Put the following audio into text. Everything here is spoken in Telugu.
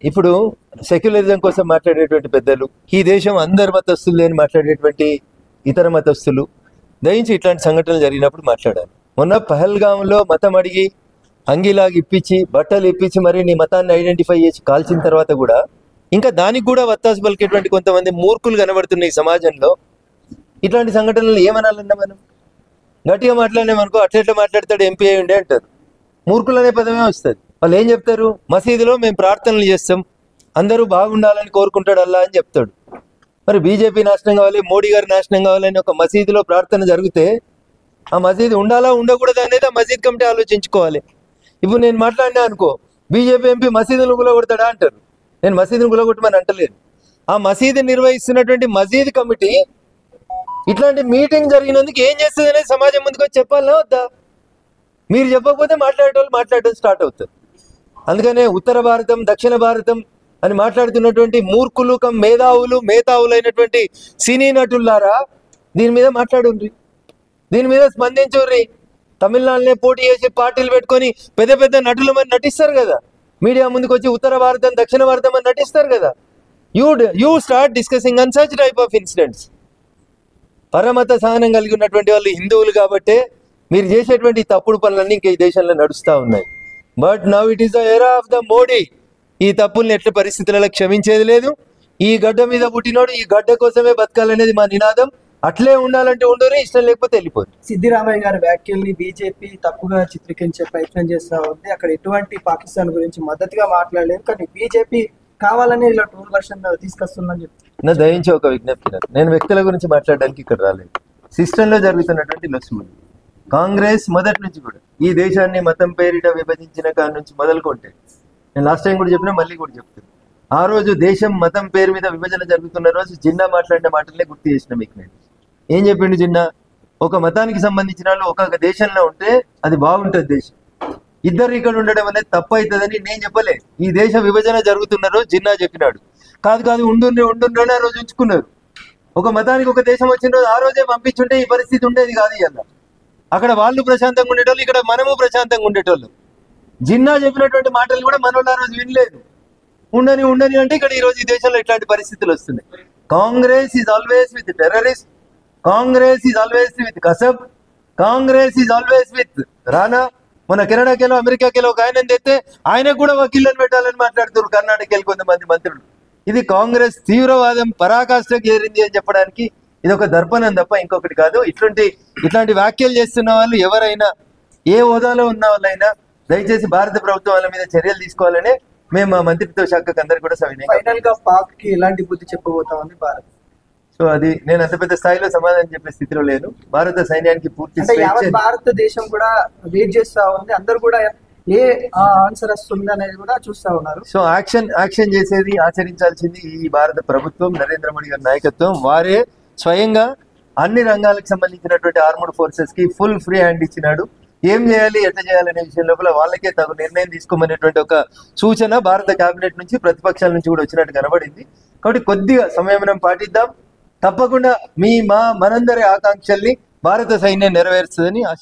ఇప్పుడు సెక్యులరిజం కోసం మాట్లాడేటువంటి పెద్దలు, ఈ దేశం అందరి మతస్థులు అని మాట్లాడేటువంటి ఇతర మతస్థులు దయించి ఇట్లాంటి సంఘటనలు జరిగినప్పుడు మాట్లాడాలి. మొన్న పహల్గాంలో మతం అడిగి అంగిలాగా ఇప్పించి బట్టలు ఇప్పించి మరి నీ మతాన్ని ఐడెంటిఫై చేసి కాల్చిన తర్వాత కూడా ఇంకా దానికి కూడా వత్తాసు పలికేటువంటి కొంతమంది మూర్ఖులు కనబడుతున్న ఈ సమాజంలో ఇట్లాంటి సంఘటనలు ఏమనాలన్నా మనం గట్టిగా మాట్లాడినామనుకో అట్లెట్లా మాట్లాడతాడు ఎంపీ అయి ఉండే అంటారు. మూర్ఖులు అనే పదమే వస్తుంది. వాళ్ళు ఏం చెప్తారు, మసీదులో మేము ప్రార్థనలు చేస్తాం, అందరూ బాగుండాలని కోరుకుంటాడు అల్లా అని చెప్తాడు. మరి బీజేపీ నాశనం కావాలి, మోడీ గారు నాశనం కావాలని ఒక మసీదులో ప్రార్థన జరిగితే ఆ మసీదు ఉండాలా ఉండకూడదు అనేది ఆ మసీద్ కమిటీ ఆలోచించుకోవాలి. ఇప్పుడు నేను మాట్లాడినా అనుకో, బీజేపీ ఎంపీ మసీదును గులగొడతాడా అంటారు. నేను మసీదును గులగొట్టమని అంటలేదు. ఆ మసీదు నిర్వహిస్తున్నటువంటి మసీద్ కమిటీ ఇట్లాంటి మీటింగ్ జరిగినందుకు ఏం చేస్తుంది అనేది సమాజం ముందుకు వచ్చి చెప్పాలనా వద్దా? మీరు చెప్పకపోతే మాట్లాడటం స్టార్ట్ అవుతారు. అందుకనే ఉత్తర భారతం దక్షిణ భారతం అని మాట్లాడుతున్నటువంటి మూర్ఖులు మేధావులైనటువంటి సినీ నటులారా దీని మీద మాట్లాడుండ్రి, దీని మీద స్పందించుర్రి. తమిళనాడునే పోటీ చేసి పార్టీలు పెట్టుకొని పెద్ద పెద్ద నటులు మరి నటిస్తారు కదా, మీడియా ముందుకు వచ్చి ఉత్తర భారతం దక్షిణ భారతం అని నటిస్తారు కదా. You start discussing on such type of incidents. పరమత సహనం కలిగి ఉన్నటువంటి వాళ్ళు హిందువులు కాబట్టే మీరు చేసేటువంటి తప్పుడు పనులన్నీ ఇంకా ఈ దేశంలో నడుస్తూ ఉన్నాయి. But now it is the era of the Modi. ఈ తప్పుల్ని ఎట్ల పరిస్థితులలో క్షమించేది లేదు. ఈ గడ్డ మీద పుట్టినోడు ఈ గడ్డ కోసమే బతకాలనేది మా నినాదం. అట్లే ఉండాలంటే ఉండరు, ఇష్టం లేకపోతే వెళ్ళిపోదు. సిద్దిరామయ్య గారి వ్యాఖ్యల్ని బీజేపీ తప్పుగా చిత్రీకరించే ప్రయత్నం చేస్తూ ఉంది. అక్కడ ఎటువంటి పాకిస్తాన్ గురించి మద్దతుగా మాట్లాడలేదు, కానీ బీజేపీ కావాలని ఇలా టూర్ వర్షన్ తీసుకొస్తుందని చెప్తారు. నా దయించి ఒక విజ్ఞప్తి, నేను వ్యక్తుల గురించి మాట్లాడడానికి ఇక్కడ రాలేదు. సిస్టంలో జరుగుతున్నటువంటి లక్ష్మణ్ కాంగ్రెస్ మొదటి నుంచి కూడా ఈ దేశాన్ని మతం పేరిట విభజించిన కాడి నుంచి మొదలుకుంటే, నేను లాస్ట్ టైం కూడా చెప్పినా మళ్ళీ కూడా చెప్తాను, ఆ రోజు దేశం మతం పేరు మీద విభజన జరుగుతున్న రోజు జిన్నా మాట్లాడిన మాటలనే గుర్తు చేసిన మీకు. నేను ఏం చెప్పిండు జిన్నా, ఒక మతానికి సంబంధించిన వాళ్ళు ఒక దేశంలో ఉంటే అది బాగుంటుంది దేశం, ఇద్దరు ఇక్కడ ఉండడం అనేది తప్పు అవుతుందని నేను చెప్పలే. ఈ దేశ విభజన జరుగుతున్న రోజు జిన్నా చెప్పినాడు. కాదు ఉండుండ్రని ఆ రోజు ఉంచుకున్నారు. ఒక మతానికి ఒక దేశం వచ్చిన రోజు ఆ రోజే పంపించుంటే ఈ పరిస్థితి ఉండేది కాదు. ఇవాళ అక్కడ వాళ్ళు ప్రశాంతంగా ఉండేటోళ్ళు, ఇక్కడ మనము ప్రశాంతంగా ఉండేటోళ్ళు. జిన్నా చెప్పినటువంటి మాటలు కూడా మనోళ్ళు ఆ రోజు వినలేదు. ఉండని అంటే ఇక్కడ ఈ రోజు ఈ దేశంలో ఇట్లాంటి పరిస్థితులు వస్తున్నాయి. Congress is always with terrorist, Congress is always with Kasab, Congress is always with రానా. మన కెనడాకెళ్ళో అమెరికాకెళ్ళో ఒక ఆయన తెస్తే ఆయనకు కూడా వకీళ్ళని పెట్టాలని మాట్లాడుతున్నారు కర్ణాటకకి కొంతమంది మంత్రులు. ఇది కాంగ్రెస్ తీవ్రవాదం పరాకాష్ఠకు చేరింది అని చెప్పడానికి ఇది ఒక దర్పణం తప్ప ఇంకొకటి కాదు. ఇట్లాంటి వ్యాఖ్యలు చేస్తున్న వాళ్ళు ఎవరైనా ఏ హోదాలో ఉన్న వాళ్ళైనా దయచేసి భారత ప్రభుత్వం వాళ్ళ మీద చర్యలు తీసుకోవాలని మేము మా మంత్రిత్వ శాఖకు అందరు కూడా ఫైనల్ గా పాక్ కి ఎలాంటి బుద్ధి చెప్పబోతా ఉంది భారత్. సో అది నేను అంత పెద్ద స్థాయిలో సమాధానం చెప్పే స్థితిలో లేను. భారత సైన్యానికి పూర్తి భారతదేశం కూడా వెయిట్ చేస్తా ఉంది, అందరు కూడా ఏ ఆన్సర్ వస్తుంది అనేది కూడా చూస్తా ఉన్నారు. సో యాక్షన్ చేసేది ఆచరించాల్సింది ఈ భారత ప్రభుత్వం, నరేంద్ర మోడీ గారి నాయకత్వం. వారే స్వయంగా అన్ని రంగాలకు సంబంధించినటువంటి ఆర్మడ్ ఫోర్సెస్ కి ఫుల్ ఫ్రీ హ్యాండ్ ఇచ్చినాడు. ఏం చేయాలి ఎట్లా చేయాలనే విషయం లోపల వాళ్ళకే తగు నిర్ణయం తీసుకోమనేటువంటి ఒక సూచన భారత కేబినెట్ నుంచి ప్రతిపక్షాల నుంచి కూడా వచ్చినట్టు కనబడింది. కాబట్టి కొద్దిగా సంయమనం పాటిద్దాం. తప్పకుండా మనందరి ఆకాంక్షల్ని భారత సైన్యం నెరవేరుస్తుందని ఆశ.